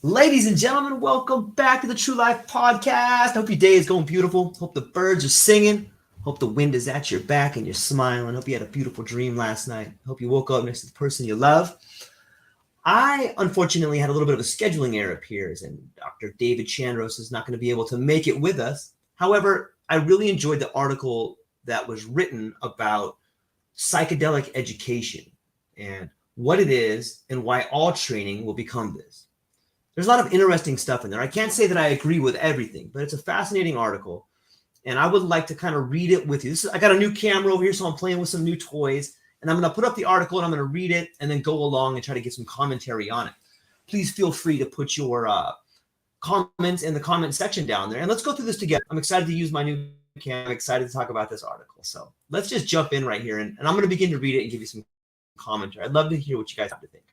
Ladies and gentlemen, welcome back to the True Life Podcast. Hope your day is going beautiful. Hope the birds are singing. Hope the wind is at your back and you're smiling. Hope you had a beautiful dream last night. Hope you woke up next to the person you love. I unfortunately had a little bit of a scheduling error appears, and Dr. David Chandross is not going to be able to make it with us. However, I really enjoyed the article that was written about psychedelic education and what it is and why all training will become this. There's a lot of interesting stuff in there. I can't say that I agree with everything, but it's a fascinating article. And I would like to kind of read it with you. I got a new camera over here, so I'm playing with some new toys. And I'm going to put up the article and I'm going to read it and then go along and try to get some commentary on it. Please feel free to put your comments in the comment section down there. And let's go through this together. I'm excited to use my new camera. I'm excited to talk about this article. So let's just jump in right here. And I'm going to begin to read it and give you some commentary. I'd love to hear what you guys have to think.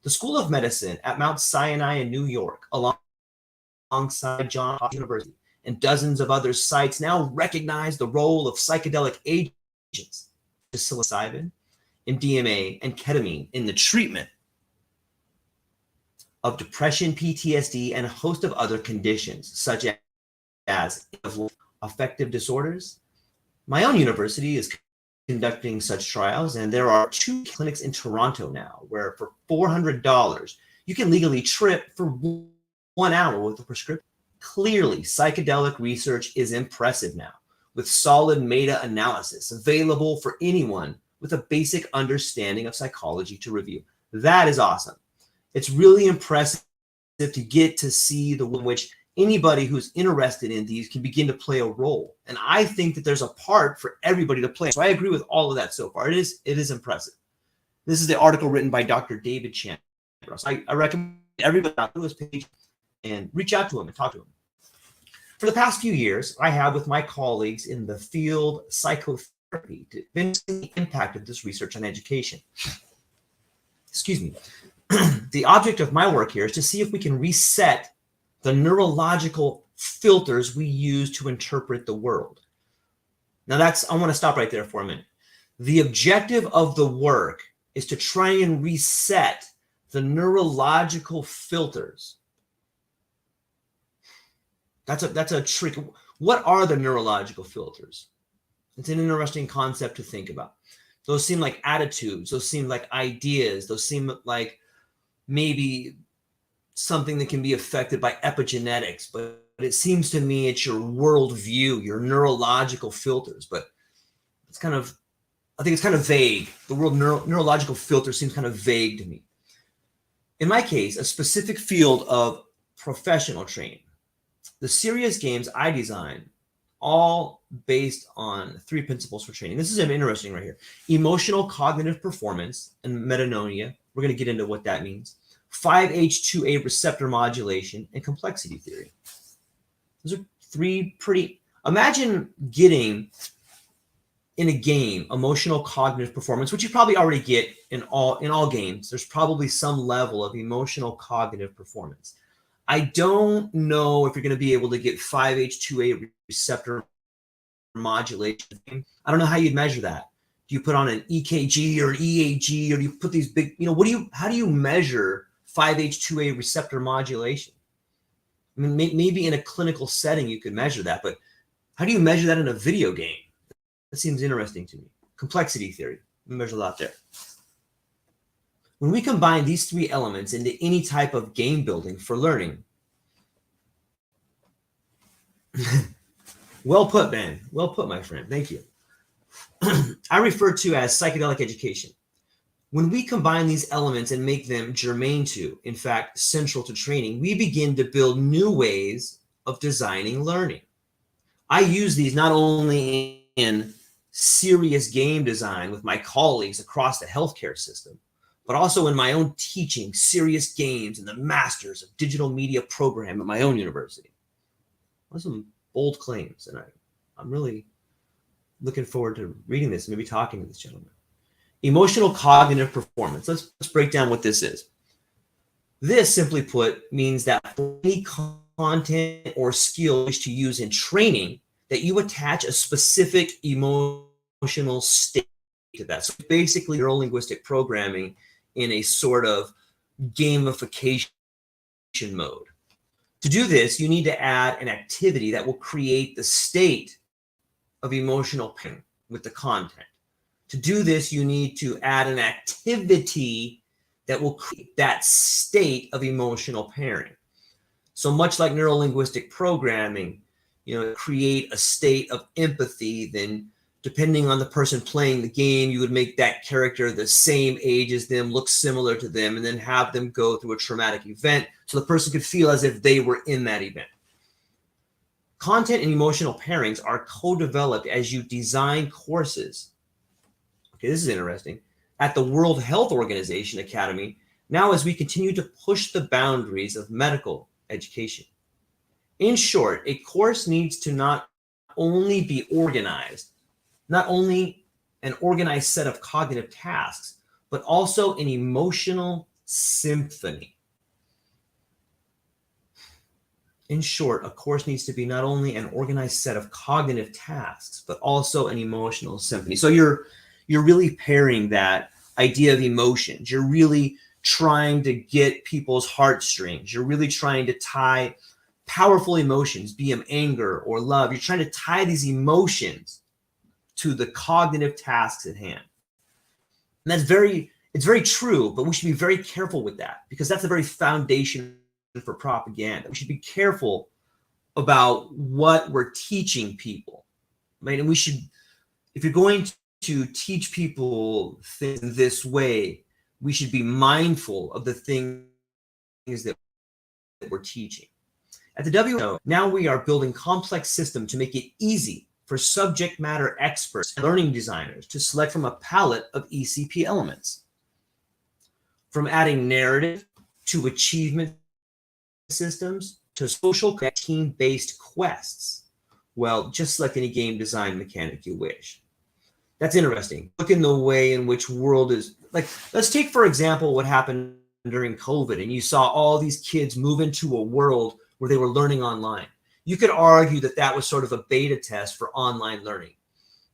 The School of Medicine at Mount Sinai in New York, alongside Johns Hopkins University and dozens of other sites, now recognize the role of psychedelic agents, psilocybin, MDMA, and ketamine in the treatment of depression, PTSD, and a host of other conditions, such as affective disorders. My own university is conducting such trials, and there are 2 clinics in Toronto now where for $400 you can legally trip for 1 hour with a prescription. Clearly, psychedelic research is impressive now, with solid meta-analysis available for anyone with a basic understanding of psychology to review. That is awesome. It's really impressive to get to see the way in which anybody who's interested in these can begin to play a role. And I think that there's a part for everybody to play. So I agree with all of that so far. It is impressive. This is the article written by Dr. David Chandross. I recommend everybody go to his page and reach out to him and talk to him. For the past few years, I have, with my colleagues in the field psychotherapy, been seeing the impact of this research on education. Excuse me. The object of my work here is to see if we can reset the neurological filters we use to interpret the world. Now I want to stop right there for a minute. The objective of the work is to try and reset the neurological filters. That's a trick. What are the neurological filters? It's an interesting concept to think about. Those seem like attitudes. Those seem like ideas. Those seem like maybe something that can be affected by epigenetics, but it seems to me it's your worldview, your neurological filters. But I think it's kind of vague. The word neurological filter seems kind of vague to me. In my case, a specific field of professional training, the serious games I design, all based on 3 principles for training. This is interesting right here. Emotional cognitive performance and metanoia. We're going to get into what that means. 5-HT2A receptor modulation, and complexity theory. Those are 3 pretty... Imagine getting, in a game, emotional cognitive performance, which you probably already get in all games. There's probably some level of emotional cognitive performance. I don't know if you're going to be able to get 5-HT2A receptor modulation. I don't know how you'd measure that. Do you put on an EKG or an EAG, or do you put these big, how do you measure 5-HT2A receptor modulation? I mean, maybe in a clinical setting you could measure that, but how do you measure that in a video game? That seems interesting to me. Complexity theory, we measure a lot there. When we combine these 3 elements into any type of game building for learning, well put, Ben. Well put, my friend. Thank you. I refer to as psychedelic education. When we combine these elements and make them germane to, in fact, central to training, we begin to build new ways of designing learning. I use these not only in serious game design with my colleagues across the healthcare system, but also in my own teaching serious games in the Masters of Digital Media program at my own university. Those are some bold claims, and I'm really looking forward to reading this and maybe talking to this gentleman. Emotional cognitive performance. Let's break down what this is. This, simply put, means that for any content or skill you wish to use in training, that you attach a specific emotional state to that. So basically, neurolinguistic programming in a sort of gamification mode. To do this, you need to add an activity that will create the state of emotional pain with the content. To do this, you need to add an activity that will create that state of emotional pairing. So much like neurolinguistic programming, create a state of empathy, then depending on the person playing the game, you would make that character the same age as them, look similar to them, and then have them go through a traumatic event so the person could feel as if they were in that event. Content and emotional pairings are co-developed as you design courses. Okay, this is interesting. At the World Health Organization Academy, now as we continue to push the boundaries of medical education. In short, a course needs to not only be organized, not only an organized set of cognitive tasks, but also an emotional symphony. In short, a course needs to be not only an organized set of cognitive tasks, but also an emotional symphony. So you're really pairing that idea of emotions. You're really trying to get people's heartstrings. You're really trying to tie powerful emotions, be them anger or love. You're trying to tie these emotions to the cognitive tasks at hand. And it's very true, but we should be very careful with that because that's the very foundation for propaganda. We should be careful about what we're teaching people, right? And we should, if you're going to teach people things in this way, we should be mindful of the things that we're teaching. At the WHO, now we are building complex systems to make it easy for subject matter experts and learning designers to select from a palette of ECP elements. From adding narrative to achievement systems to social team-based quests. Well, just like any game design mechanic you wish. That's interesting. Look in the way in which world is, like, let's take, for example, what happened during COVID, and you saw all these kids move into a world where they were learning online. You could argue that that was sort of a beta test for online learning.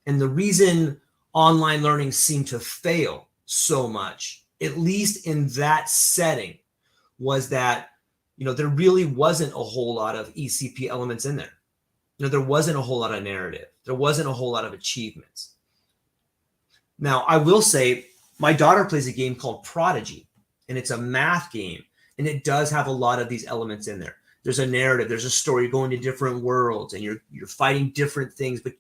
And the reason online learning seemed to fail so much, at least in that setting, was that, there really wasn't a whole lot of ECP elements in there. There wasn't a whole lot of narrative. There wasn't a whole lot of achievements. Now, I will say my daughter plays a game called Prodigy, and it's a math game, and it does have a lot of these elements in there. There's a narrative, there's a story, you're going to different worlds, and you're fighting different things, but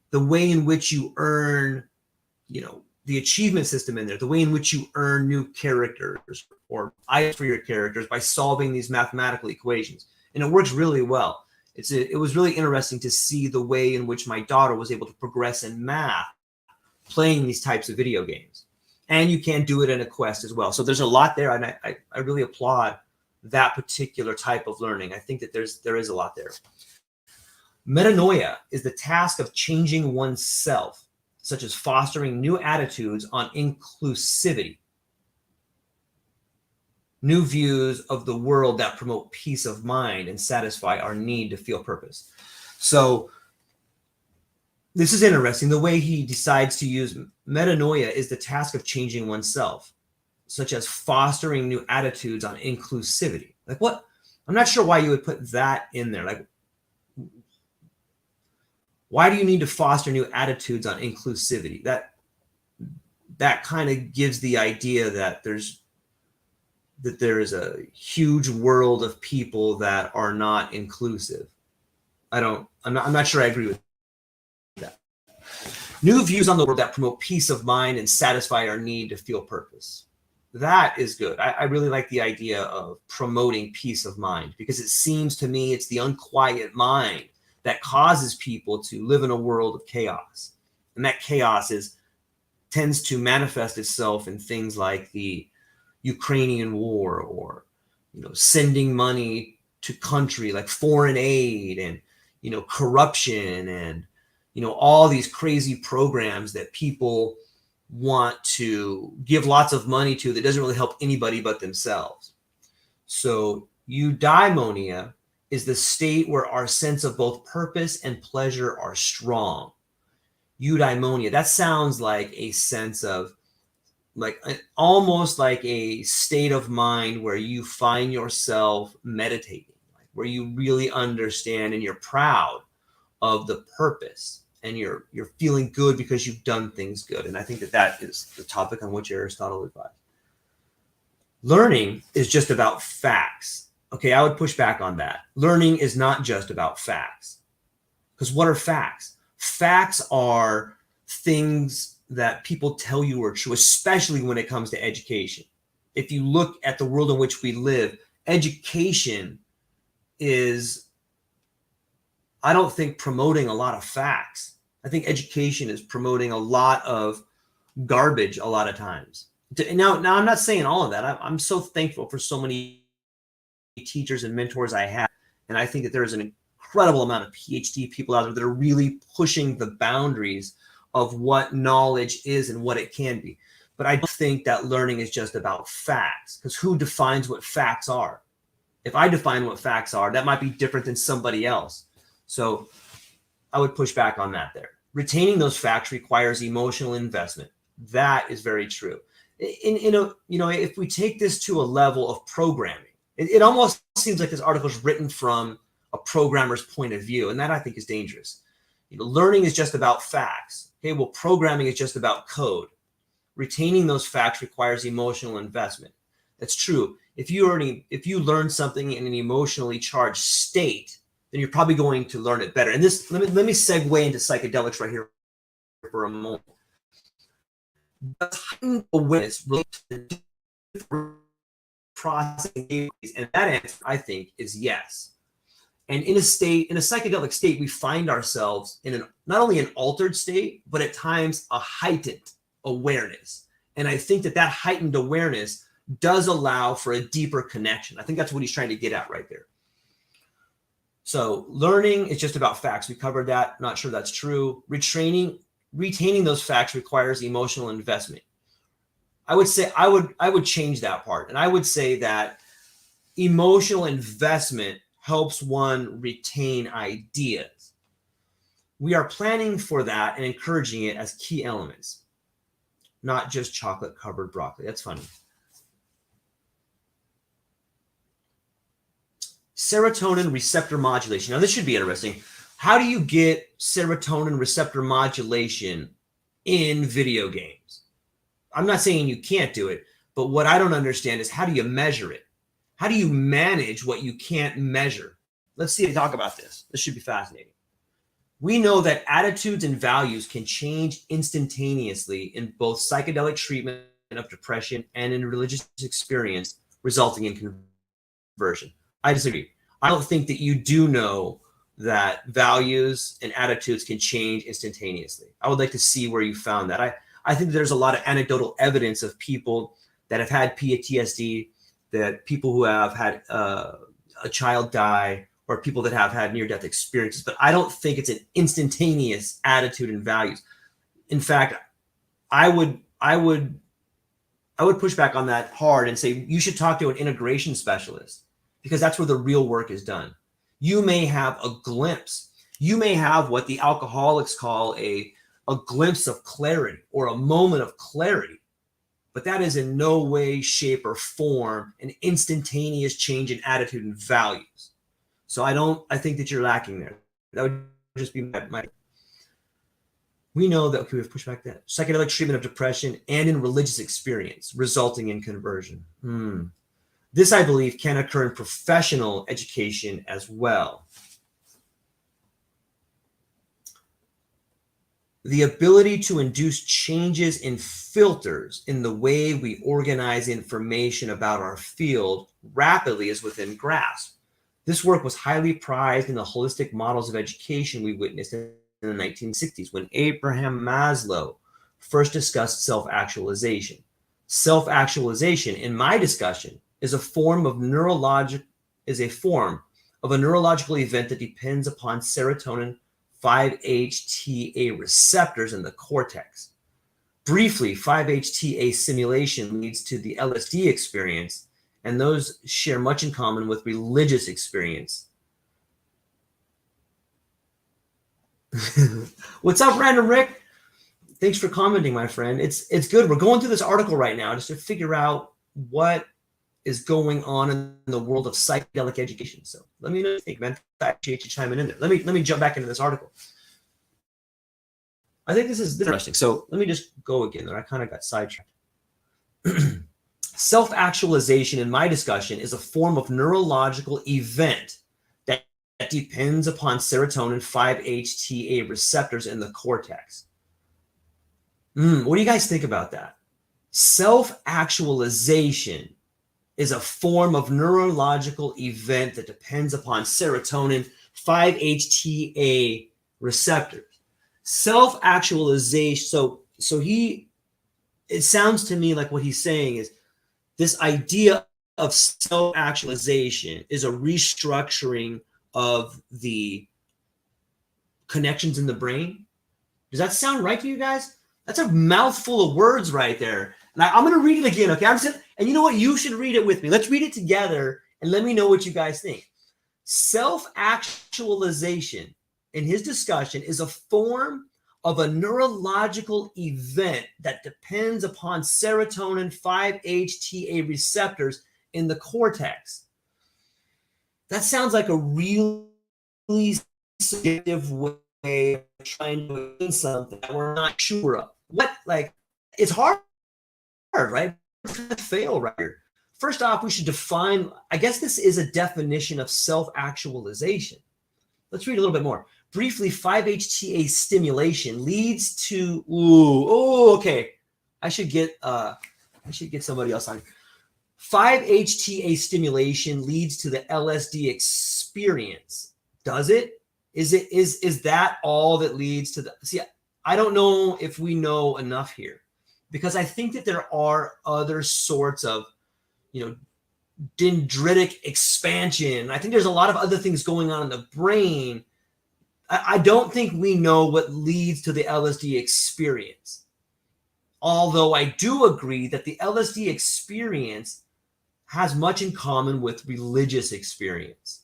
the way in which you earn, the achievement system in there, the way in which you earn new characters or items for your characters by solving these mathematical equations, and it works really well. It was really interesting to see the way in which my daughter was able to progress in math playing these types of video games. And you can do it in a quest as well. So there's a lot there, and I really applaud that particular type of learning. I think that there is a lot there. Metanoia is the task of changing oneself, such as fostering new attitudes on inclusivity, new views of the world that promote peace of mind and satisfy our need to feel purpose. So this is interesting. The way he decides to use metanoia is the task of changing oneself, such as fostering new attitudes on inclusivity. Like what? I'm not sure why you would put that in there. Like, why do you need to foster new attitudes on inclusivity? That kind of gives the idea that there is a huge world of people that are not inclusive. I'm not sure I agree with that. New views on the world that promote peace of mind and satisfy our need to feel purpose. That is good. I really like the idea of promoting peace of mind, because it seems to me it's the unquiet mind that causes people to live in a world of chaos. And that chaos tends to manifest itself in things like the Ukrainian war, or sending money to country like foreign aid, and corruption, and all these crazy programs that people want to give lots of money to that doesn't really help anybody but themselves. So eudaimonia is the state where our sense of both purpose and pleasure are strong. Eudaimonia, that sounds like a sense of almost like a state of mind where you find yourself meditating, like where you really understand and you're proud of the purpose, and you're feeling good because you've done things good. And I think that is the topic on which Aristotle advised. Learning is just about facts. Okay, I would push back on that. Learning is not just about facts. Because what are facts? Facts are things that people tell you are true, especially when it comes to education. If you look at the world in which we live, education is, I don't think, promoting a lot of facts. I think education is promoting a lot of garbage a lot of times. Now I'm not saying all of that. I'm so thankful for so many teachers and mentors I have. And I think that there's an incredible amount of Ph.D. people out there that are really pushing the boundaries of what knowledge is and what it can be. But I don't think that learning is just about facts, because who defines what facts are? If I define what facts are, that might be different than somebody else. So I would push back on that there. Retaining those facts requires emotional investment. That is very true. If we take this to a level of programming, it almost seems like this article is written from a programmer's point of view, and that I think is dangerous. Learning is just about facts. Okay, well, programming is just about code. Retaining those facts requires emotional investment. That's true. If you learn something in an emotionally charged state, then you're probably going to learn it better. And this, let me segue into psychedelics right here for a moment. Does heightened awareness relate to the processing? And that answer, I think, is yes. And in a psychedelic state, we find ourselves in not only an altered state, but at times a heightened awareness. And I think that heightened awareness does allow for a deeper connection. I think that's what he's trying to get at right there. So learning is just about facts. We covered that. Not sure that's true. Retaining those facts requires emotional investment. I would say I would change that part. And I would say that emotional investment helps one retain ideas. We are planning for that and encouraging it as key elements, not just chocolate covered broccoli. That's funny. Serotonin receptor modulation. Now, this should be interesting. How do you get serotonin receptor modulation in video games? I'm not saying you can't do it, but what I don't understand is, how do you measure it? How do you manage what you can't measure? Let's see if we talk about this. This should be fascinating. We know that attitudes and values can change instantaneously in both psychedelic treatment of depression and in religious experience, resulting in conversion. I disagree. I don't think that you do know that values and attitudes can change instantaneously. I would like to see where you found that. I think there's a lot of anecdotal evidence of people that have had PTSD, that people who have had a child die, or people that have had near-death experiences, but I don't think it's an instantaneous attitude and values. In fact, I would push back on that hard and say you should talk to an integration specialist, because that's where the real work is done. You may have a glimpse. You may have what the alcoholics call a glimpse of clarity, or a moment of clarity, but that is in no way, shape, or form an instantaneous change in attitude and values. So I think that you're lacking there. That would just be my. We know that, okay, we have pushed back that psychedelic treatment of depression and in religious experience, resulting in conversion. This, I believe, can occur in professional education as well. The ability to induce changes in filters in the way we organize information about our field rapidly is within grasp. This work was highly prized in the holistic models of education we witnessed in the 1960s, when Abraham Maslow first discussed self-actualization. Self-actualization, in my discussion, is a form of a neurological event that depends upon serotonin 5-HTA receptors in the cortex. Briefly, 5-HTA simulation leads to the LSD experience, and those share much in common with religious experience. What's up, Random Rick? Thanks for commenting, my friend. It's good. We're going through this article right now just to figure out what is going on in the world of psychedelic education. So let me know what you think, man. I appreciate you chiming in there. Let me jump back into this article. I think this is interesting. So let me just go again there. I kind of got sidetracked. Self-actualization in my discussion is a form of neurological event that depends upon serotonin 5-HTA receptors in the cortex. What do you guys think about that? Self-actualization is a form of neurological event that depends upon serotonin 5-HTA receptors. Self-actualization. So it sounds to me like what he's saying is this idea of self-actualization is a restructuring of the connections in the brain. Does that sound right to you guys? That's a mouthful of words right there. And I'm going to read it again, okay? And you know what? You should read it with me. Let's read it together and let me know what you guys think. Self-actualization in his discussion is a form of a neurological event that depends upon serotonin 5-HTA receptors in the cortex. That sounds like a really subjective way of trying to explain something that we're not sure of. It's hard, right? We're going to fail right here. First off, we should define, I guess this is a definition of self-actualization. Let's read a little bit more. Briefly, 5-HTA stimulation leads to, okay. I should get somebody else on. 5-HTA stimulation leads to the LSD experience. Does it? Is that all that leads to the, see, I don't know if we know enough here, because I think that there are other sorts of, dendritic expansion. I think there's a lot of other things going on in the brain. I don't think we know what leads to the LSD experience. Although I do agree that the LSD experience has much in common with religious experience.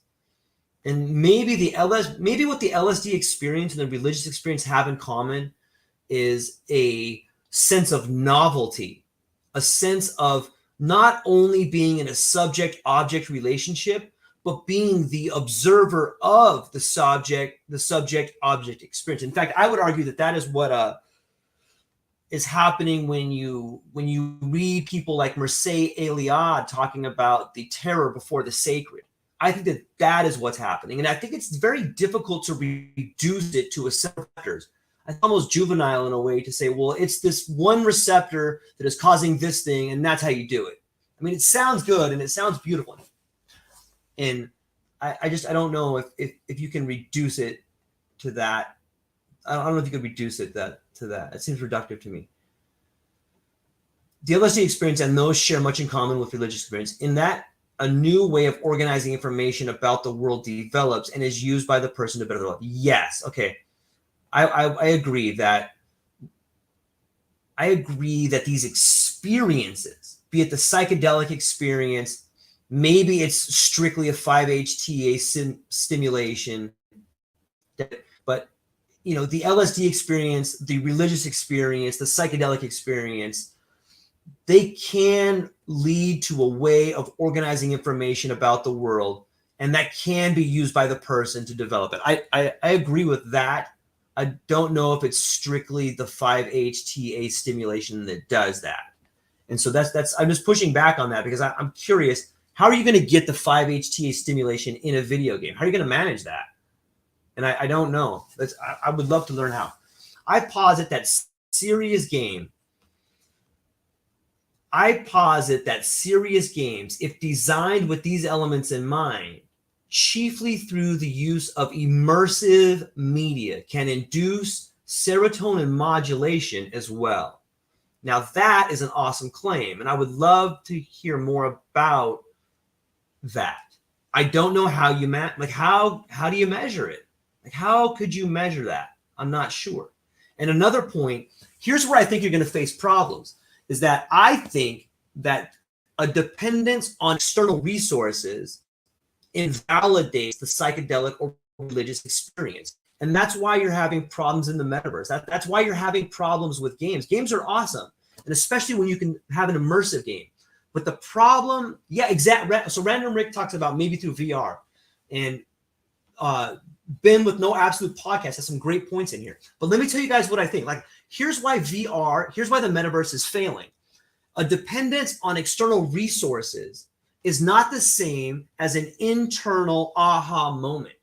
And maybe what the LSD experience and the religious experience have in common is a sense of novelty, a sense of not only being in a subject-object relationship, but being the observer of the subject-object experience. In fact, I would argue that is what is happening when you read people like Mircea Eliade talking about the terror before the sacred. I think that is what's happening. And I think it's very difficult to reduce it to a set of receptors. It's almost juvenile in a way to say, well, it's this one receptor that is causing this thing, and that's how you do it. I mean, it sounds good and it sounds beautiful. And I don't know if you can reduce it to that. I don't know if you could reduce it to that. It seems reductive to me. The LSD experience and those share much in common with religious experience in that a new way of organizing information about the world develops and is used by the person to better their life. Yes. Okay. I agree that these experiences, be it the psychedelic experience, maybe it's strictly a 5-HTA stimulation, but the LSD experience, the religious experience, the psychedelic experience, they can lead to a way of organizing information about the world, and that can be used by the person to develop it. I agree with that. I don't know if it's strictly the 5-HTA stimulation that does that. And so that's I'm just pushing back on that because I'm curious, how are you going to get the 5-HTA stimulation in a video game? How are you going to manage that? And I don't know. I would love to learn how. I posit that serious games, if designed with these elements in mind, chiefly through the use of immersive media, can induce serotonin modulation as well. Now that is an awesome claim, and I would love to hear more about that. I don't know how you how do you measure it? How could you measure that? I'm not sure. And another point, here's where I think you're going to face problems, is that I think that a dependence on external resources invalidates the psychedelic or religious experience. And that's why you're having problems in the metaverse. That's why you're having problems with games. Games are awesome, and especially when you can have an immersive game. But the problem, yeah, exactly. So Random Rick talks about maybe through VR, and Ben with No Absolute Podcast has some great points in here. But let me tell you guys what I think. Like, here's why VR, here's why the metaverse is failing. A dependence on external resources is not the same as an internal aha moment.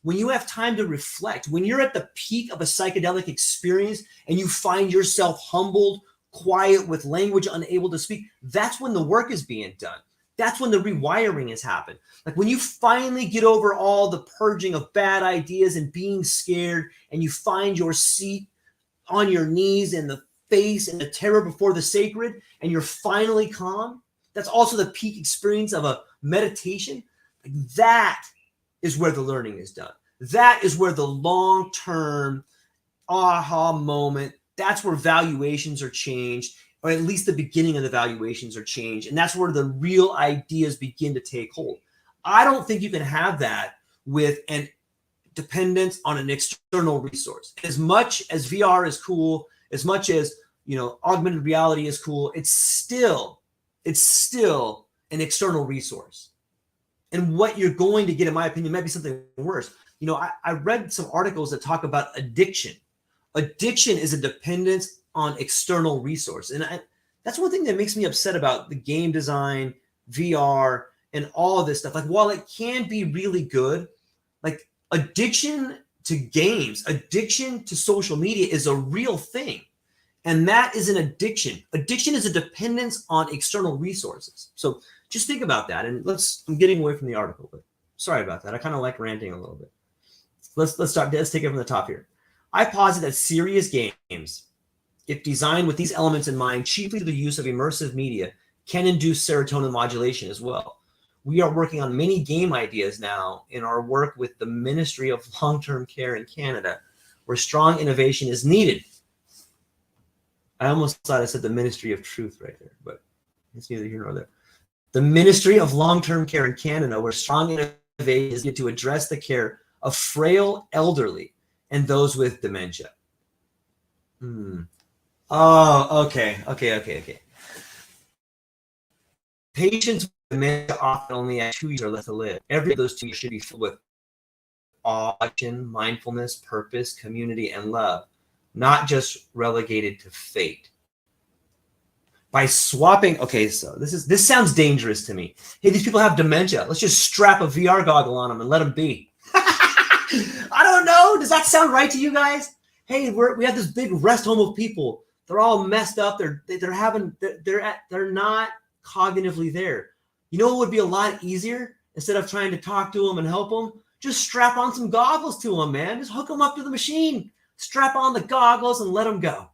When you have time to reflect, when you're at the peak of a psychedelic experience and you find yourself humbled, quiet, with language unable to speak, that's when the work is being done. That's when the rewiring has happened. Like when you finally get over all the purging of bad ideas and being scared, and you find your seat on your knees in the face and the terror before the sacred, and you're finally calm, that's also the peak experience of a meditation. Like that is where the learning is done. That is where the long-term aha moment, that's where valuations are changed, or at least the beginning of the valuations are changed. And that's where the real ideas begin to take hold. I don't think you can have that with an dependence on an external resource. As much as VR is cool, as much as, you know, augmented reality is cool, it's still an external resource. And what you're going to get, in my opinion, might be something worse. You know, I read some articles that talk about addiction. Addiction is a dependence on external resource. And that's one thing that makes me upset about the game design, VR, and all of this stuff. Like, while it can be really good, like addiction to games, addiction to social media is a real thing. And that is an addiction. Addiction is a dependence on external resources. So just think about that. And I'm getting away from the article, but sorry about that. I kind of like ranting a little bit. Let's take it from the top here. I posit that serious games, if designed with these elements in mind, chiefly through the use of immersive media, can induce serotonin modulation as well. We are working on many game ideas now in our work with the Ministry of Long-Term Care in Canada, where strong innovation is needed. I almost thought I said the Ministry of Truth right there, but it's neither here nor there. The Ministry of Long-Term Care in Canada, where strong innovation is needed to address the care of frail elderly and those with dementia. Oh, okay. Patients with dementia often only have 2 years left to live. Every of those 2 years should be filled with action, mindfulness, purpose, community, and love, not just relegated to fate. By swapping, okay, so this sounds dangerous to me. Hey, these people have dementia. Let's just strap a VR goggle on them and let them be. I don't know. Does that sound right to you guys? Hey, we have this big rest home of people. They're all messed up. They're not cognitively there. You know what would be a lot easier? Instead of trying to talk to them and help them, just strap on some goggles to them, man. Just hook them up to the machine. Strap on the goggles and let them go.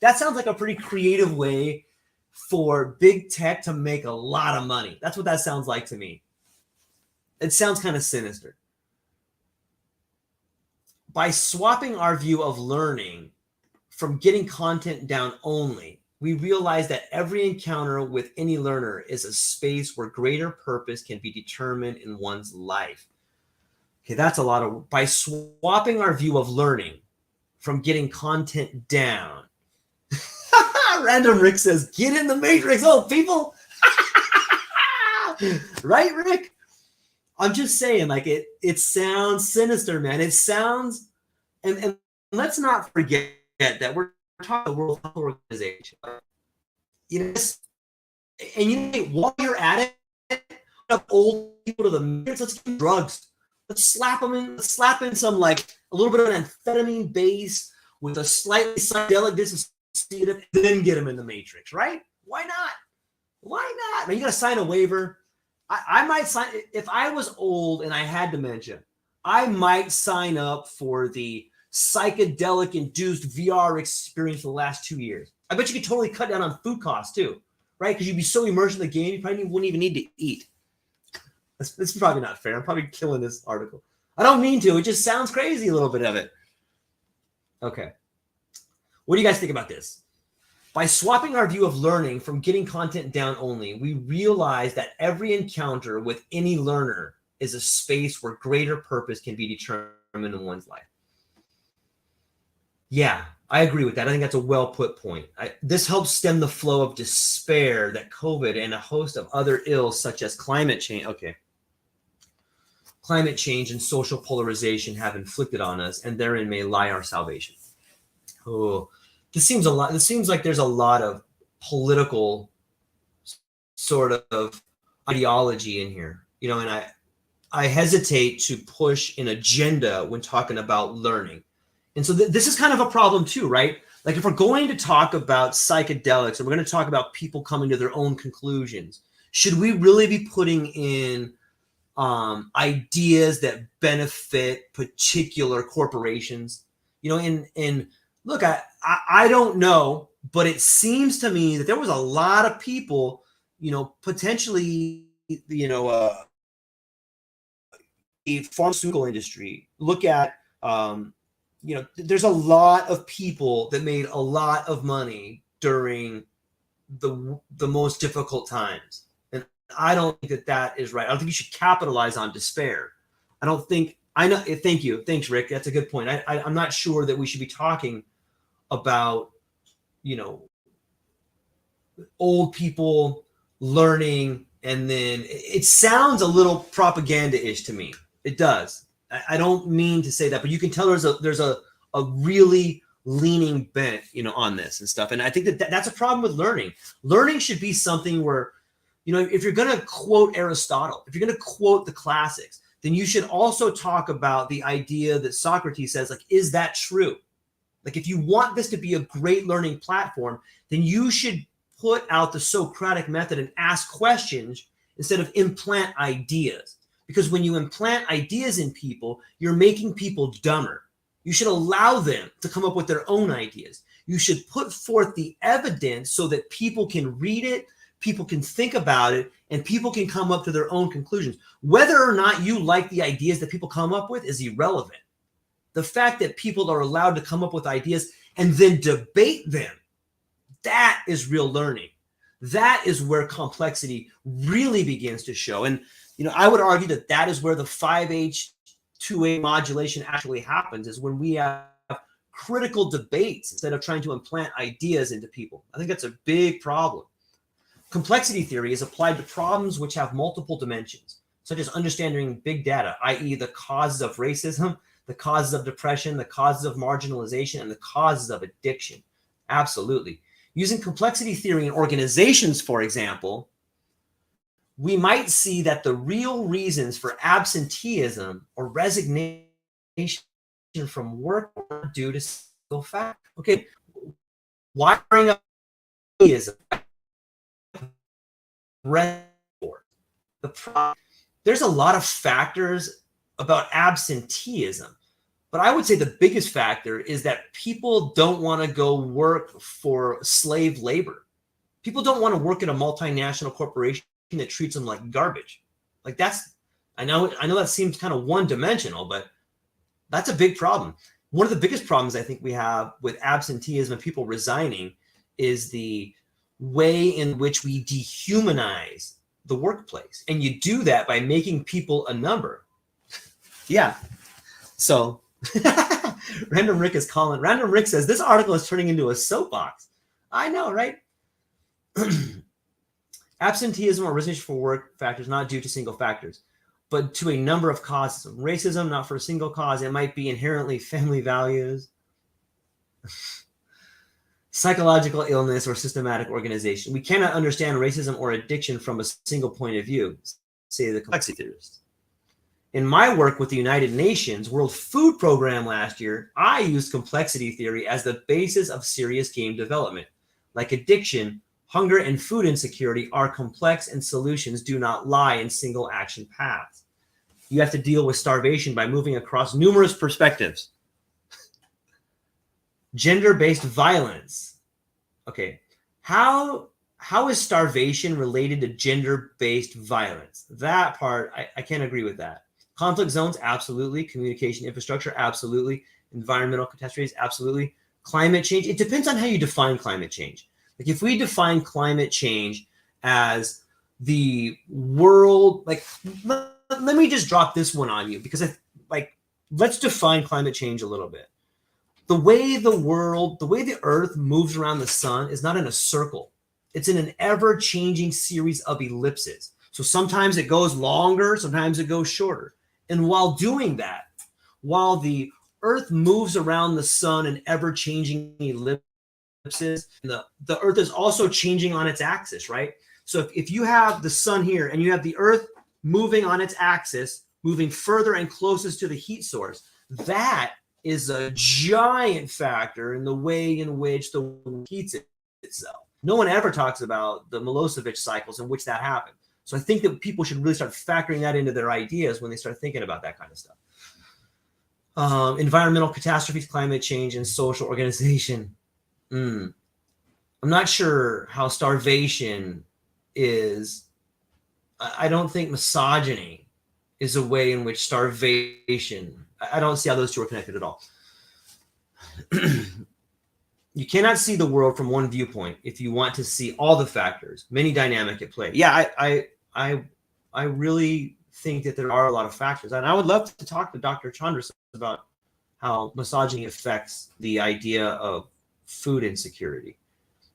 That sounds like a pretty creative way for big tech to make a lot of money. That's what that sounds like to me. It sounds kind of sinister. By swapping our view of learning from getting content down only, we realize that every encounter with any learner is a space where greater purpose can be determined in one's life. Okay, that's a lot of, by swapping our view of learning from getting content down. Random Rick says, get in the matrix, oh, people. Right, Rick? I'm just saying, like, it sounds sinister, man. It sounds, and let's not forget that we're talking the World Health Organization. You know, and you know, while you're at it, up old people to the matrix, let's give drugs. Let's slap in some, like, a little bit of an amphetamine base with a slightly psychedelic dissociative, then get them in the matrix, right? Why not? Why not? I mean, you got to sign a waiver. I might sign, if I was old and I had dementia, I might sign up for the psychedelic induced VR experience for the last 2 years. I bet you could totally cut down on food costs too, right? Because you'd be so immersed in the game, you probably wouldn't even need to eat. This is probably not fair. I'm probably killing this article. I don't mean to. It just sounds crazy, a little bit of it. Okay. What do you guys think about this? By swapping our view of learning from getting content down only, we realize that every encounter with any learner is a space where greater purpose can be determined in one's life. Yeah, I agree with that. I think that's a well put point. This helps stem the flow of despair that COVID and a host of other ills such as climate change. Okay. Climate change and social polarization have inflicted on us, and therein may lie our salvation. Oh, this seems like there's a lot of political sort of ideology in here, you know, and I hesitate to push an agenda when talking about learning. And so this is kind of a problem too, right? Like if we're going to talk about psychedelics and we're going to talk about people coming to their own conclusions, should we really be putting in ideas that benefit particular corporations? You know, and look, I don't know, but it seems to me that there was a lot of people, you know, potentially, you know, the pharmaceutical industry. Look at, you know, there's a lot of people that made a lot of money during the most difficult times. And I don't think that is right. I don't think you should capitalize on despair. I don't think, I know, thank you. Thanks, Rick. That's a good point. I'm not sure that we should be talking about, you know, old people learning, and then it sounds a little propaganda-ish to me. It does. I don't mean to say that, but you can tell there's a really leaning bent, you know, on this and stuff. And I think that's a problem with learning. Learning should be something where, you know, if you're going to quote Aristotle, if you're going to quote the classics, then you should also talk about the idea that Socrates says, like, is that true? Like, if you want this to be a great learning platform, then you should put out the Socratic method and ask questions instead of implant ideas. Because when you implant ideas in people, you're making people dumber. You should allow them to come up with their own ideas. You should put forth the evidence so that people can read it, people can think about it, and people can come up to their own conclusions. Whether or not you like the ideas that people come up with is irrelevant. The fact that people are allowed to come up with ideas and then debate them, that is real learning. That is where complexity really begins to show. And, you know, I would argue that that is where the 5H2A modulation actually happens, is when we have critical debates instead of trying to implant ideas into people. I think that's a big problem. Complexity theory is applied to problems which have multiple dimensions, such as understanding big data, i.e. the causes of racism, the causes of depression, the causes of marginalization, and the causes of addiction. Absolutely. Using complexity theory in organizations, for example, we might see that the real reasons for absenteeism or resignation from work are due to single fact. Okay, why bring up absenteeism? There's a lot of factors about absenteeism, but I would say the biggest factor is that people don't want to go work for slave labor. People don't want to work at a multinational corporation that treats them like garbage. Like I know that seems kind of one-dimensional, but that's a big problem. One of the biggest problems I think we have with absenteeism and people resigning is the way in which we dehumanize the workplace. And you do that by making people a number. Yeah. So Random Rick is calling. Random Rick says, this article is turning into a soapbox. I know, right? Absenteeism or resignation for work factors not due to single factors, but to a number of causes. Racism, not for a single cause. It might be inherently family values, psychological illness, or systematic organization. We cannot understand racism or addiction from a single point of view, say the complexity theorists. In my work with the United Nations World Food Program last year, I used complexity theory as the basis of serious game development. Like addiction, hunger and food insecurity are complex, and solutions do not lie in single action paths. You have to deal with starvation by moving across numerous perspectives. Gender-based violence. Okay, how is starvation related to gender-based violence? That part, I can't agree with that. Conflict zones, absolutely. Communication infrastructure, absolutely. Environmental catastrophes, absolutely. Climate change, it depends on how you define climate change. Like if we define climate change as the world, like let me just drop this one on you, because let's define climate change a little bit. The way the earth moves around the sun is not in a circle. It's in an ever-changing series of ellipses. So sometimes it goes longer, sometimes it goes shorter. And while doing that, while the earth moves around the sun in ever-changing ellipses, the earth is also changing on its axis, right? So if you have the sun here and you have the earth moving on its axis, moving further and closest to the heat source, that is a giant factor in the way in which the world heats itself. No one ever talks about the Milosevic cycles in which that happened. So I think that people should really start factoring that into their ideas when they start thinking about that kind of stuff. Environmental catastrophes, climate change, and social organization. I'm not sure how starvation is. I don't think misogyny is a way in which starvation, I don't see how those two are connected at all. You cannot see the world from one viewpoint if you want to see all the factors, many dynamic at play. Yeah, I really think that there are a lot of factors. And I would love to talk to Dr. Chandross about how misogyny affects the idea of food insecurity.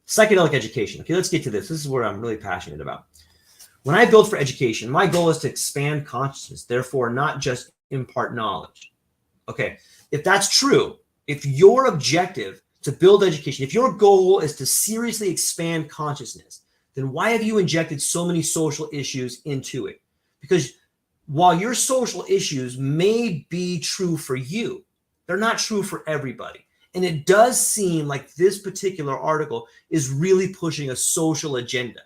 Psychedelic education. Okay, let's get to this. This is what I'm really passionate about. When I build for education, my goal is to expand consciousness, therefore not just impart knowledge. Okay, if that's true, if your objective to build education, if your goal is to seriously expand consciousness, then why have you injected so many social issues into it? Because while your social issues may be true for you, they're not true for everybody. And it does seem like this particular article is really pushing a social agenda.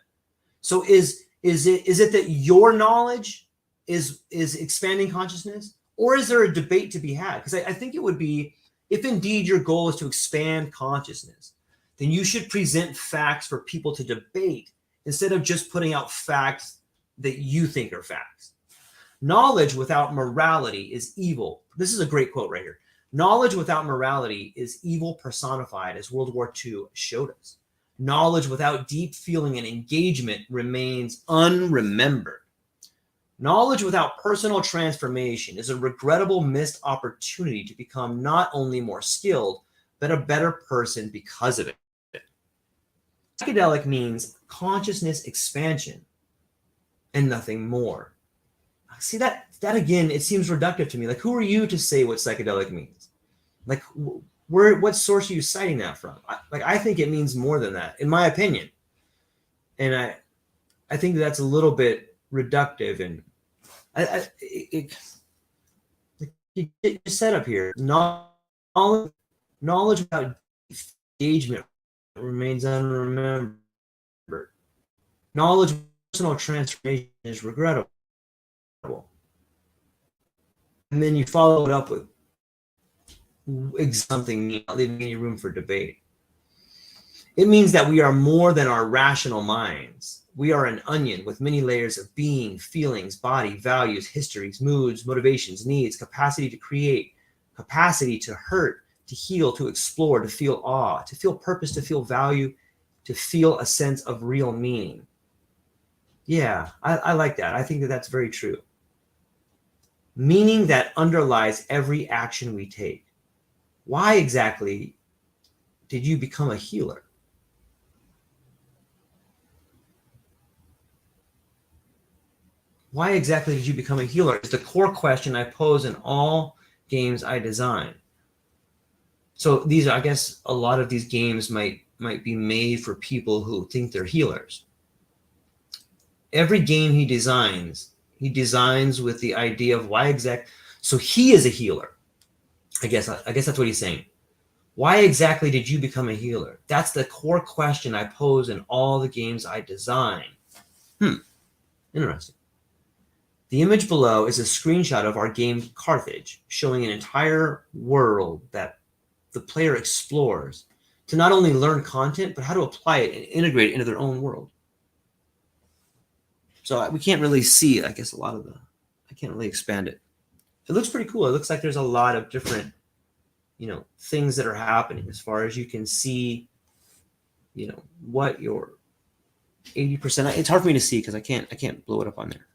So is it that your knowledge is expanding consciousness, or is there a debate to be had? Because I think it would be, if indeed your goal is to expand consciousness, then you should present facts for people to debate instead of just putting out facts that you think are facts. Knowledge without morality is evil. This is a great quote right here. Knowledge without morality is evil personified, as World War II showed us. Knowledge without deep feeling and engagement remains unremembered. Knowledge without personal transformation is a regrettable missed opportunity to become not only more skilled, but a better person because of it. Psychedelic means consciousness expansion and nothing more. See, that again, it seems reductive to me. Like, who are you to say what psychedelic means? Like, what source are you citing that from? I think it means more than that, in my opinion. And I think that's a little bit reductive, and it's set up here. Knowledge without engagement remains unremembered. Knowledge of personal transformation is regrettable. And then you follow it up with something, not leaving any room for debate. It means that we are more than our rational minds. We are an onion with many layers of being, feelings, body, values, histories, moods, motivations, needs, capacity to create, capacity to hurt, to heal, to explore, to feel awe, to feel purpose, to feel value, to feel a sense of real meaning. Yeah, I like that. I think that that's very true. Meaning that underlies every action we take. Why exactly did you become a healer? Why exactly did you become a healer is the core question I pose in all games I design. So these, I guess, a lot of these games might be made for people who think they're healers. Every game he designs with the idea of why exact. So he is a healer. I guess that's what he's saying. Why exactly did you become a healer? That's the core question I pose in all the games I design. Interesting. The image below is a screenshot of our game Carthage, showing an entire world that the player explores to not only learn content, but how to apply it and integrate it into their own world. So we can't really see, I guess, I can't really expand it. It looks pretty cool. It looks like there's a lot of different, things that are happening as far as you can see, what your 80%, it's hard for me to see because I can't blow it up on there.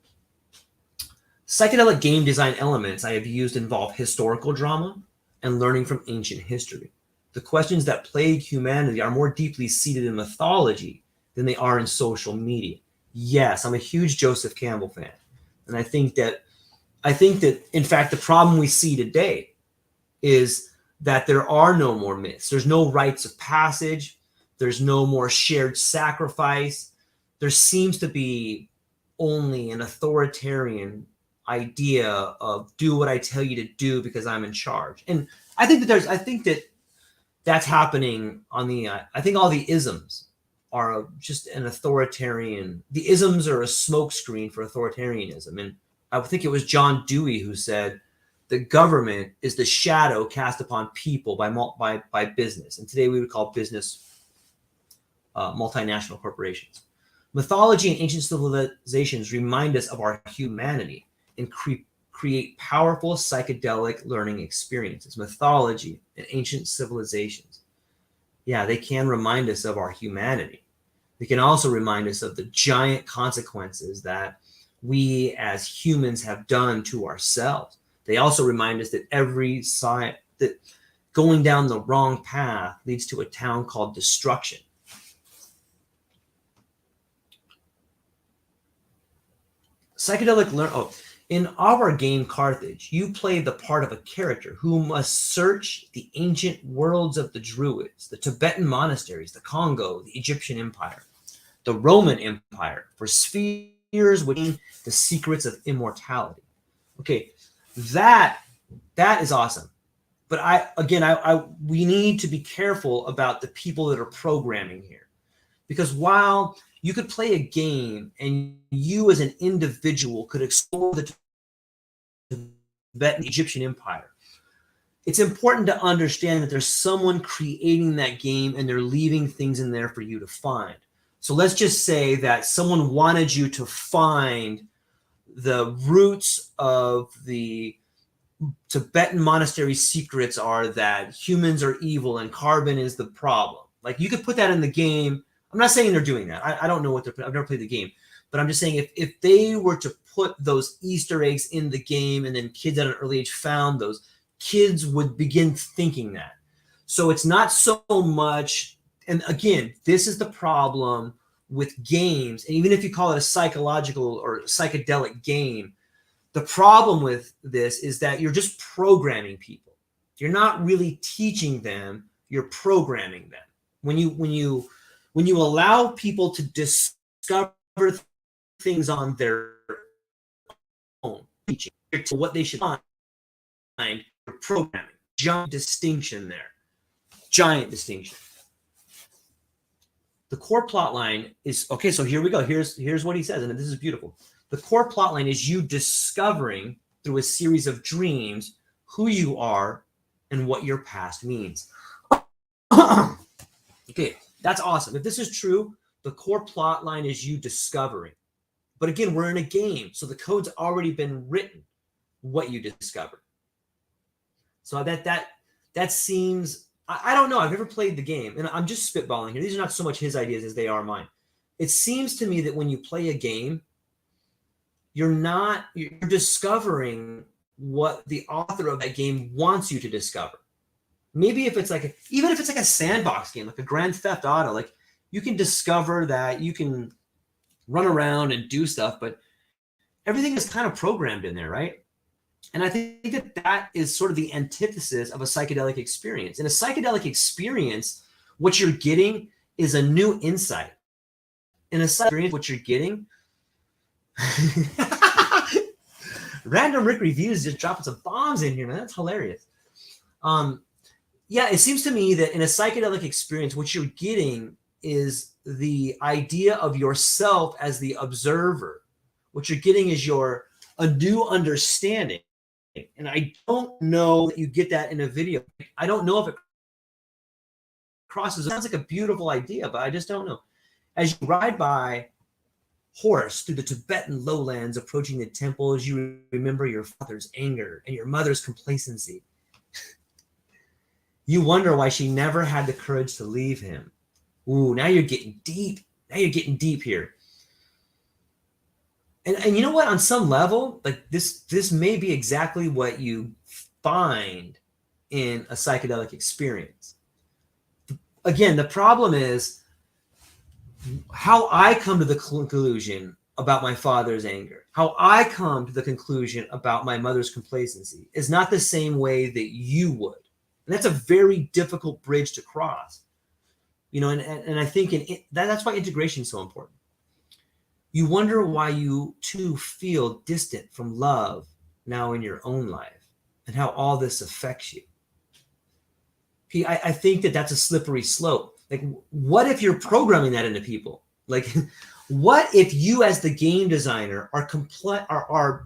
Psychedelic game design elements I have used involve historical drama and learning from ancient history. The questions that plague humanity are more deeply seated in mythology than they are in social media. Yes, I'm a huge Joseph Campbell fan. And I think that in fact the problem we see today is that there are no more myths. There's no rites of passage. There's no more shared sacrifice. There seems to be only an authoritarian idea of do what I tell you to do because I'm in charge. And I think that that's happening on the, I think all the isms are just an authoritarian, the isms are a smokescreen for authoritarianism. And I think it was John Dewey who said, the government is the shadow cast upon people by business. And today we would call business multinational corporations. Mythology and ancient civilizations remind us of our humanity and create powerful psychedelic learning experiences. Mythology and ancient civilizations, yeah, they can remind us of our humanity. They can also remind us of the giant consequences that we as humans have done to ourselves. They also remind us that that going down the wrong path leads to a town called destruction. In our game Carthage, you play the part of a character who must search the ancient worlds of the Druids, the Tibetan monasteries, the Congo, the Egyptian Empire, the Roman Empire, for spheres within the secrets of immortality. Okay, that is awesome. But we need to be careful about the people that are programming here. Because while you could play a game and you as an individual could explore the Tibetan Egyptian Empire, it's important to understand that there's someone creating that game and they're leaving things in there for you to find. So let's just say that someone wanted you to find the roots of the Tibetan monastery secrets are that humans are evil and carbon is the problem. Like, you could put that in the game. I'm not saying they're doing that. I don't know what I've never played the game, but I'm just saying if they were to put those Easter eggs in the game and then kids at an early age found those, kids would begin thinking that. So it's not so much, and again, this is the problem with games, and even if you call it a psychological or psychedelic game, the problem with this is that you're just programming people. You're not really teaching them, you're programming them. When you allow people to discover things on their own, teaching what they should find, you're programming. Giant distinction there. Giant distinction. The core plot line is, okay, so here we go. Here's what he says, and this is beautiful. The core plot line is you discovering through a series of dreams who you are and what your past means. Okay, that's awesome. If this is true, the core plot line is you discovering. But again, we're in a game, so the code's already been written, what you discover. So that seems, I don't know. I've never played the game, and I'm just spitballing here. These are not so much his ideas as they are mine. It seems to me that when you play a game, you're discovering what the author of that game wants you to discover. Maybe if it's like even if it's like a sandbox game, like a Grand Theft Auto, like you can discover that you can run around and do stuff, but everything is kind of programmed in there, right? And I think that is sort of the antithesis of a psychedelic experience. In a psychedelic experience, what you're getting is a new insight. In a psychedelic experience, what you're getting Random Rick Reviews just dropping some bombs in here, man. That's hilarious. Yeah, it seems to me that in a psychedelic experience, what you're getting is the idea of yourself as the observer. What you're getting is a new understanding. And I don't know that you get that in a video. I don't know if it crosses. It sounds like a beautiful idea, but I just don't know. As you ride by horse through the Tibetan lowlands, approaching the temples, you remember your father's anger and your mother's complacency. You wonder why she never had the courage to leave him. Ooh, now you're getting deep. Now you're getting deep here. And you know what? On some level, like this may be exactly what you find in a psychedelic experience. Again, the problem is how I come to the conclusion about my father's anger, how I come to the conclusion about my mother's complacency is not the same way that you would. And that's a very difficult bridge to cross. You know, and I think that's why integration is so important. You wonder why you too feel distant from love now in your own life and how all this affects you. I think that that's a slippery slope. Like, what if you're programming that into people? Like, what if you as the game designer are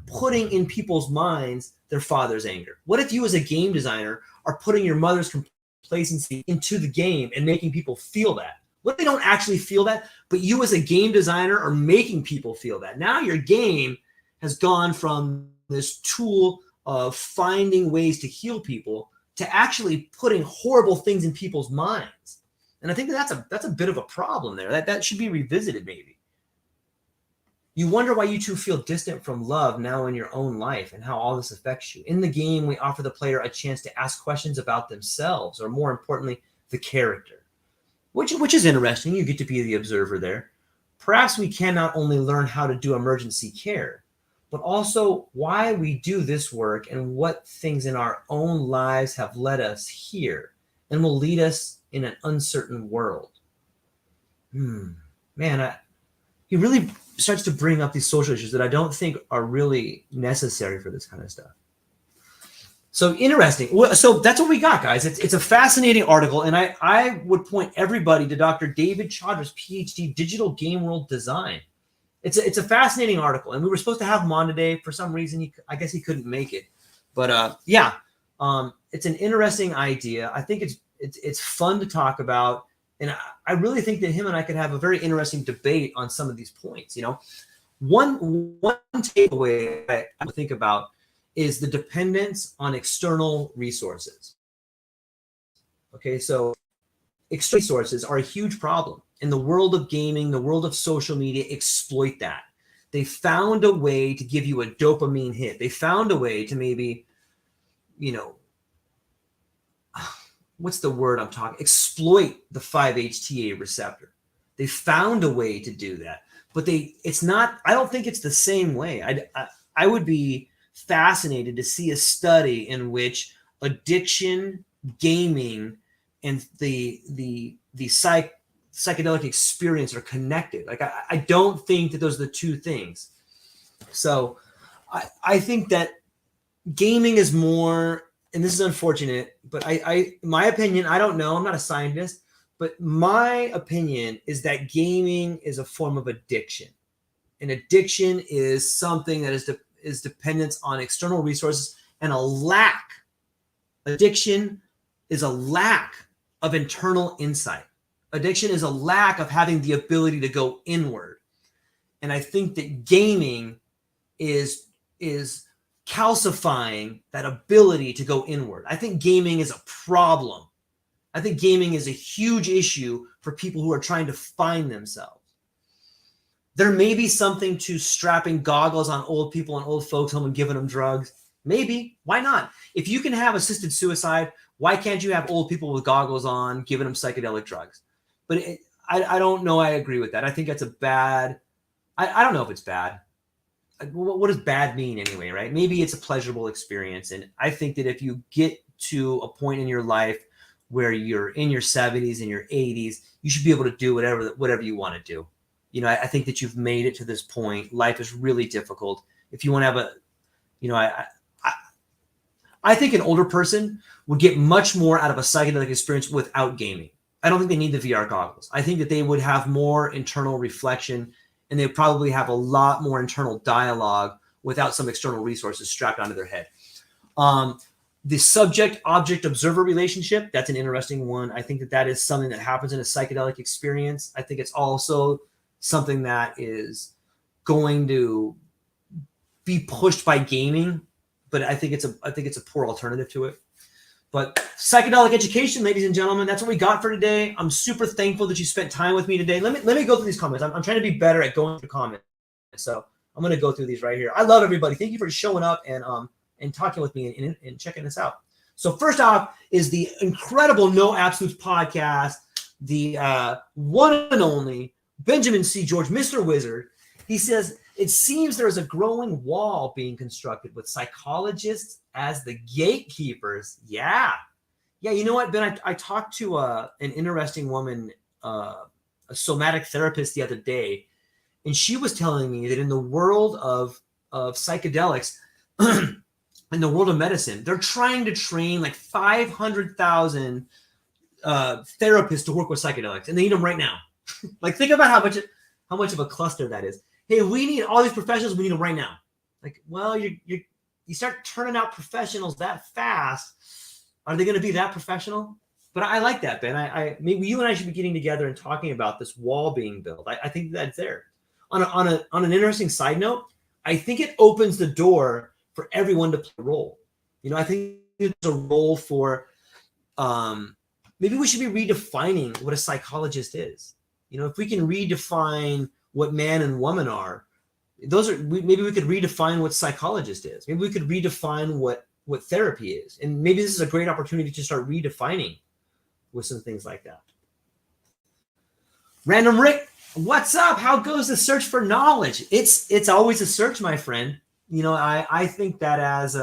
putting in people's minds their father's anger? What if you as a game designer are putting your mother's complacency into the game and making people feel that? What if they don't actually feel that, but you as a game designer are making people feel that? Now your game has gone from this tool of finding ways to heal people to actually putting horrible things in people's minds. And I think that's a bit of a problem there. That should be revisited maybe. You wonder why you two feel distant from love now in your own life and how all this affects you. In the game, we offer the player a chance to ask questions about themselves, or more importantly, the character. Which is interesting. You get to be the observer there. Perhaps we can not only learn how to do emergency care, but also why we do this work and what things in our own lives have led us here and will lead us in an uncertain world. Man, he really starts to bring up these social issues that I don't think are really necessary for this kind of stuff. So interesting. So that's what we got, guys. It's a fascinating article, and I would point everybody to Dr. David Chandross, Ph.D., Digital Gameworld Design. It's a fascinating article, and we were supposed to have him on today. For some reason, I guess he couldn't make it. But it's an interesting idea. I think it's fun to talk about, and I really think that him and I could have a very interesting debate on some of these points. You know, one takeaway I would think about is the dependence on external resources. Okay, so external resources are a huge problem. In the world of gaming, the world of social media, exploit that. They found a way to give you a dopamine hit. They found a way to maybe, you know, what's the word I'm talking? Exploit the 5-HTA receptor. They found a way to do that, but it's not, I don't think it's the same way. I would be fascinated to see a study in which addiction, gaming, and the psychedelic experience are connected. Like, I don't think that those are the two things. So I think that gaming is more, and this is unfortunate, but my opinion, I don't know, I'm not a scientist, but my opinion is that gaming is a form of addiction. And addiction is something that is dependence on external resources and a lack. Addiction is a lack of internal insight. Addiction is a lack of having the ability to go inward. And I think that gaming is calcifying that ability to go inward. I think gaming is a problem. I think gaming is a huge issue for people who are trying to find themselves. There may be something to strapping goggles on old people and old folks home and giving them drugs. Maybe. Why not? If you can have assisted suicide, why can't you have old people with goggles on giving them psychedelic drugs? But I don't know. I agree with that. I think that's a bad. I don't know if it's bad. What does bad mean anyway, right? Maybe it's a pleasurable experience. And I think that if you get to a point in your life where you're in your 70s and your 80s, you should be able to do whatever you want to do. You know, I think that you've made it to this point. Life is really difficult. If you want to have I think an older person would get much more out of a psychedelic experience without gaming. I don't think they need the VR goggles. I think that they would have more internal reflection, and they probably have a lot more internal dialogue without some external resources strapped onto their head. The subject-object-observer relationship, that's an interesting one. I think that is something that happens in a psychedelic experience. I think it's also something that is going to be pushed by gaming, but I think it's a poor alternative to it. But psychedelic education, ladies and gentlemen, that's what we got for today. I'm super thankful that you spent time with me today. Let me go through these comments. I'm trying to be better at going through comments. So I'm going to go through these right here. I love everybody. Thank you for showing up and talking with me and checking this out. So first off is the incredible No Absolutes podcast, the one and only Benjamin C. George, Mr. Wizard. He says, it seems there is a growing wall being constructed with psychologists as the gatekeepers. Yeah. Yeah, you know what, Ben? I talked to an interesting woman, a somatic therapist the other day, and she was telling me that in the world of psychedelics, in the world of medicine, they're trying to train like 500,000 therapists to work with psychedelics, and they need them right now. Like, think about how much of a cluster that is. Hey, we need all these professionals. We need them right now. Like, well, you start turning out professionals that fast. Are they going to be that professional? But I like that, Ben. I maybe you and I should be getting together and talking about this wall being built. I think that's there. On an interesting side note, I think it opens the door for everyone to play a role. You know, I think there's a role for maybe we should be redefining what a psychologist is. You know, if we can redefine what man and woman are, maybe we could redefine what psychologist is. Maybe we could redefine what therapy is. And maybe this is a great opportunity to start redefining with some things like that. Random Rick, what's up? How goes the search for knowledge? It's always a search, my friend. You know, I think that as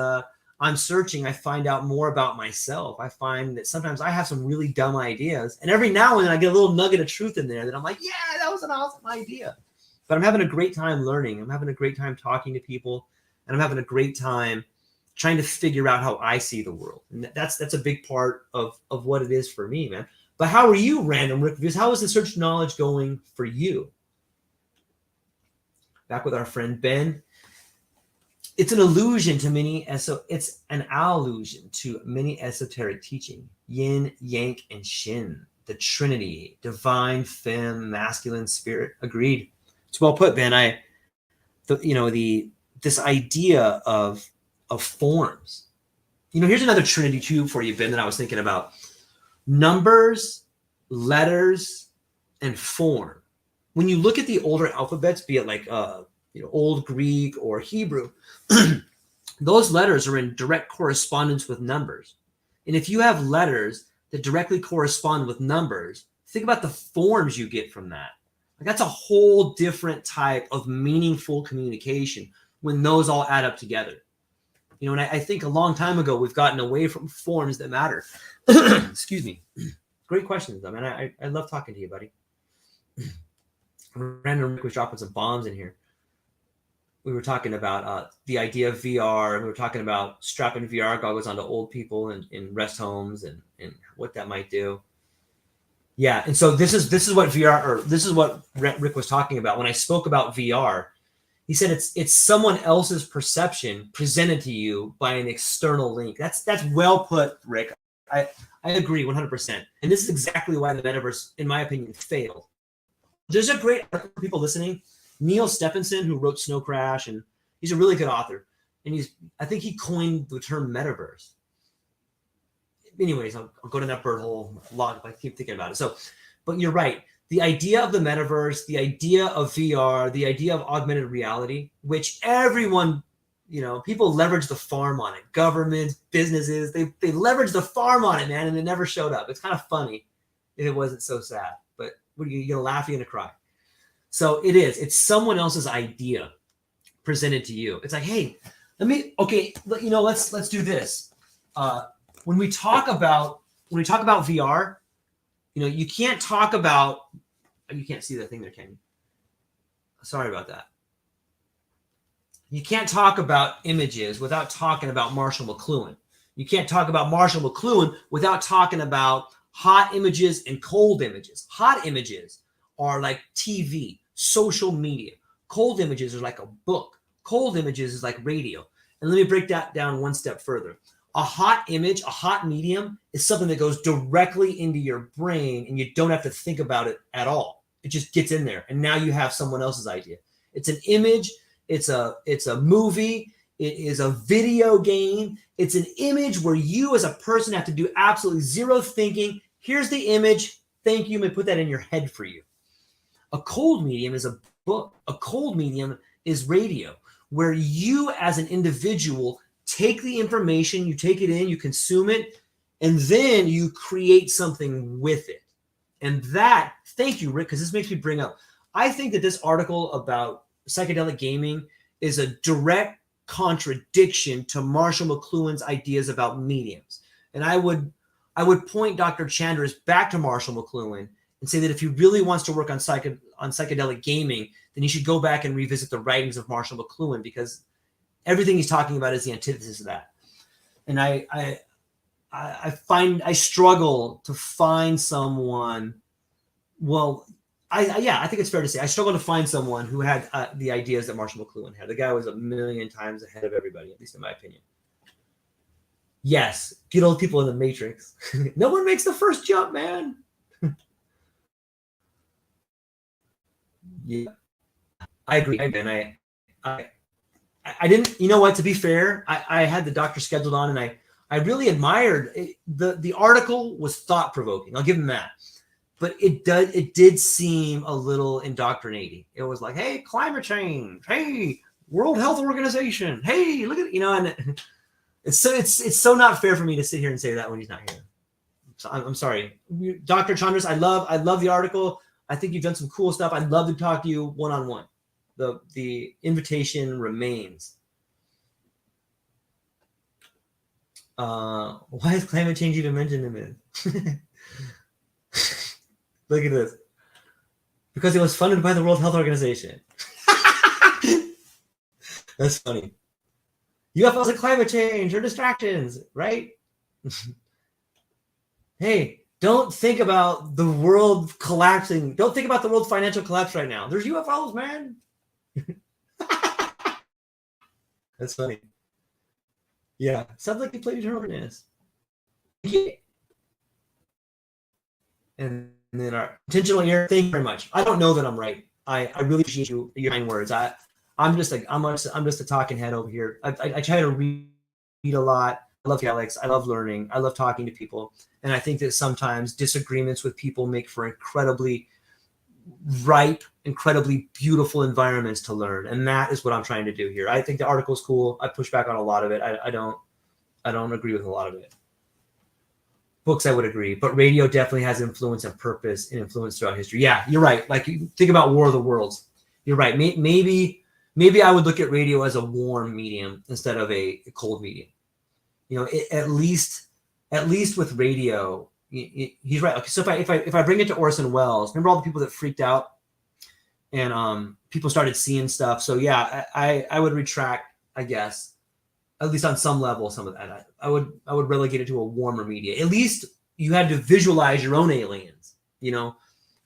I'm searching, I find out more about myself. I find that sometimes I have some really dumb ideas, and every now and then I get a little nugget of truth in there that I'm like, yeah, that was an awesome idea. But I'm having a great time learning. I'm having a great time talking to people, and I'm having a great time trying to figure out how I see the world. And that's a big part of what it is for me, man. But how are you, Random Rick? Because how is the search for knowledge going for you? Back with our friend Ben. It's an illusion to many, it's an allusion to many esoteric teaching. Yin, yang, and shin. The Trinity, divine, femme, masculine, spirit. Agreed. It's well put, Ben. This idea of forms. You know, here's another Trinity too for you, Ben, that I was thinking about. Numbers, letters, and form. When you look at the older alphabets, be it like Old Greek or Hebrew, those letters are in direct correspondence with numbers. And if you have letters that directly correspond with numbers, think about the forms you get from that. Like, that's a whole different type of meaningful communication when those all add up together. You know, and I think a long time ago, we've gotten away from forms that matter. Excuse me. Great questions, though, man. I love talking to you, buddy. Random Rick was dropping some bombs in here. We were talking about the idea of VR, and we were talking about strapping VR goggles onto old people in rest homes and what that might do. Yeah, and so this is what VR, or this is what Rick was talking about when I spoke about VR. He said it's someone else's perception presented to you by an external link. That's well put, Rick. I agree 100%. And this is exactly why the metaverse, in my opinion, failed. There's a great article for people listening. Neil Stephenson, who wrote Snow Crash, and he's a really good author. And I think he coined the term metaverse. Anyways, I'll go to that bird hole a lot if I keep thinking about it. So, but you're right. The idea of the metaverse, the idea of VR, the idea of augmented reality, which everyone, people leverage the farm on it. Governments, businesses, they leverage the farm on it, man, and it never showed up. It's kind of funny if it wasn't so sad. But what are you going to laugh? You're going to cry. So it's someone else's idea presented to you. It's like, hey, let's do this. When we talk about VR, you can't talk about, you can't see that thing there, can you? Sorry about that. You can't talk about images without talking about Marshall McLuhan. You can't talk about Marshall McLuhan without talking about hot images and cold images. Hot images are like TV, social media. Cold images are like a book. Cold images is like radio. And let me break that down one step further. A hot image, a hot medium is something that goes directly into your brain and you don't have to think about it at all. It just gets in there. And now you have someone else's idea. It's an image. It's a movie. It is a video game. It's an image where you as a person have to do absolutely zero thinking. Here's the image. Thank you. I'm going to put that in your head for you. A cold medium is a book. A cold medium is radio, where you as an individual take the information, you take it in, you consume it, and then you create something with it. And that, thank you, Rick, because this makes me bring up, I think that this article about psychedelic gaming is a direct contradiction to Marshall McLuhan's ideas about mediums. And I would point Dr. Chandross back to Marshall McLuhan and say that if he really wants to work on psychedelic gaming, then he should go back and revisit the writings of Marshall McLuhan, because everything he's talking about is the antithesis of that. And I struggle to find someone. Well, I think it's fair to say I struggle to find someone who had the ideas that Marshall McLuhan had. The guy was a million times ahead of everybody, at least in my opinion. Yes, get old people in the Matrix. No one makes the first jump, man. Yeah, I agree. And I didn't, you know what, to be fair, I had the doctor scheduled on, and I really admired it. The article was thought-provoking. I'll give him that. But it did seem a little indoctrinating. It was like, hey, climate change, hey, World Health Organization, hey, look at, and it's so not fair for me to sit here and say that when he's not here. So I'm sorry, Dr. Chandross. I love the article. I think you've done some cool stuff. I'd love to talk to you one-on-one. The invitation remains. Why is climate change even mentioned in it? Look at this. Because it was funded by the World Health Organization. That's funny. UFOs and climate change are distractions, right? Hey, don't think about the world collapsing. Don't think about the world financial collapse right now. There's UFOs, man. That's funny. Yeah, sounds like you played Eternal Darkness. And then our intentional error. Thank you very much. I don't know that I'm right. I really appreciate your kind words. I'm just a talking head over here. I try to read a lot. I love Alex. I love learning. I love talking to people. And I think that sometimes disagreements with people make for incredibly ripe, incredibly beautiful environments to learn. And that is what I'm trying to do here. I think the article is cool. I push back on a lot of it. I don't agree with a lot of it. Books, I would agree, but radio definitely has influence and purpose and influence throughout history. Yeah, you're right. Like, you think about War of the Worlds. You're right. Maybe I would look at radio as a warm medium instead of a cold medium. At least with radio, he's right. Okay, so if I bring it to Orson Welles, remember all the people that freaked out and people started seeing stuff. So yeah, I would retract, I guess. At least on some level, some of that. I would relegate it to a warmer media. At least you had to visualize your own aliens,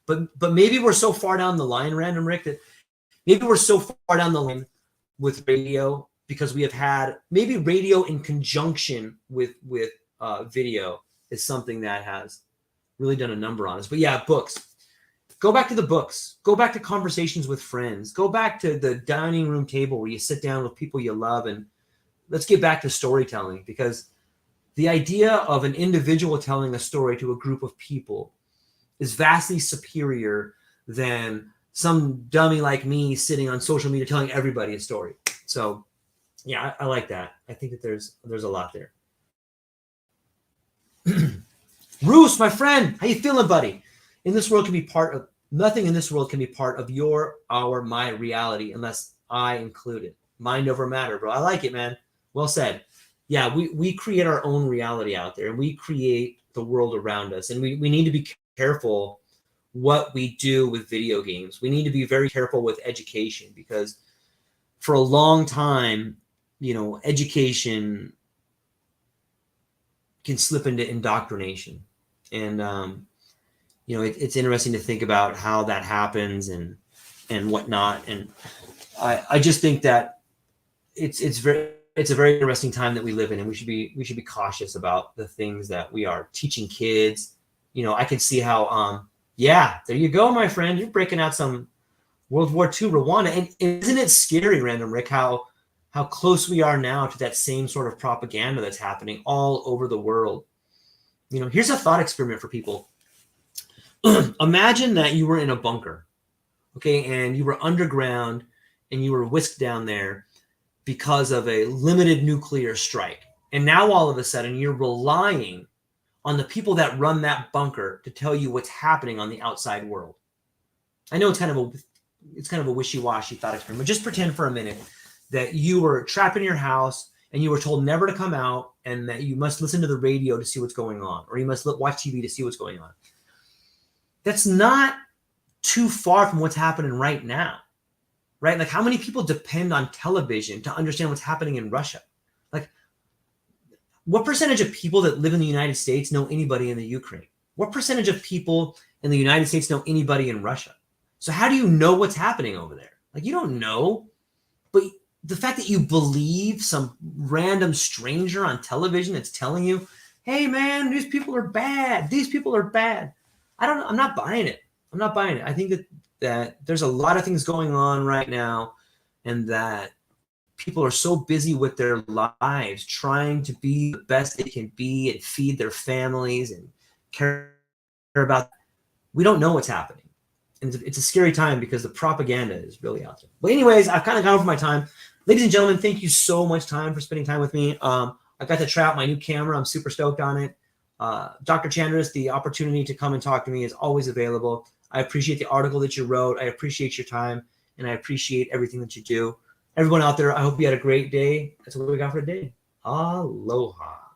But maybe we're so far down the line, Random Rick, that maybe we're so far down the line with radio because we have had maybe radio in conjunction with video is something that has really done a number on us. But yeah, books. Go back to the books. Go back to conversations with friends. Go back to the dining room table where you sit down with people you love, and let's get back to storytelling, because the idea of an individual telling a story to a group of people is vastly superior than some dummy like me sitting on social media telling everybody a story. So yeah, I like that. I think that there's a lot there. Roos, my friend, how you feeling, buddy? Nothing in this world can be part of my reality unless I include it. Mind over matter, bro. I like it, man. Well said. Yeah, we create our own reality out there, and we create the world around us. And we need to be careful what we do with video games. We need to be very careful with education, because for a long time, education can slip into indoctrination. And, it's interesting to think about how that happens and whatnot. And I just think that it's a very interesting time that we live in, and we should be cautious about the things that we are teaching kids. I can see how, yeah, there you go, my friend. You're breaking out some World War II Rwanda. And isn't it scary, Random Rick, how close we are now to that same sort of propaganda that's happening all over the world? Here's a thought experiment for people. Imagine that you were in a bunker, okay, and you were underground, and you were whisked down there because of a limited nuclear strike. And now all of a sudden you're relying on the people that run that bunker to tell you what's happening on the outside world. I know it's kind of a wishy-washy thought experiment, but just pretend for a minute that you were trapped in your house and you were told never to come out and that you must listen to the radio to see what's going on, or you must watch TV to see what's going on. That's not too far from what's happening right now, right? Like, how many people depend on television to understand what's happening in Russia? Like, what percentage of people that live in the United States know anybody in the Ukraine? What percentage of people in the United States know anybody in Russia? So how do you know what's happening over there? Like, you don't know. But the fact that you believe some random stranger on television that's telling you, hey, man, these people are bad. These people are bad. I'm not buying it. I'm not buying it. I think that there's a lot of things going on right now, and that people are so busy with their lives trying to be the best they can be and feed their families and care about. We don't know what's happening. And it's a scary time because the propaganda is really out there. But anyways, I've kind of gone over my time. Ladies and gentlemen, thank you so much for spending time with me. I got to try out my new camera. I'm super stoked on it. Dr. Chandross, the opportunity to come and talk to me is always available. I appreciate the article that you wrote. I appreciate your time, and I appreciate everything that you do. Everyone out there, I hope you had a great day. That's what we got for today. Aloha.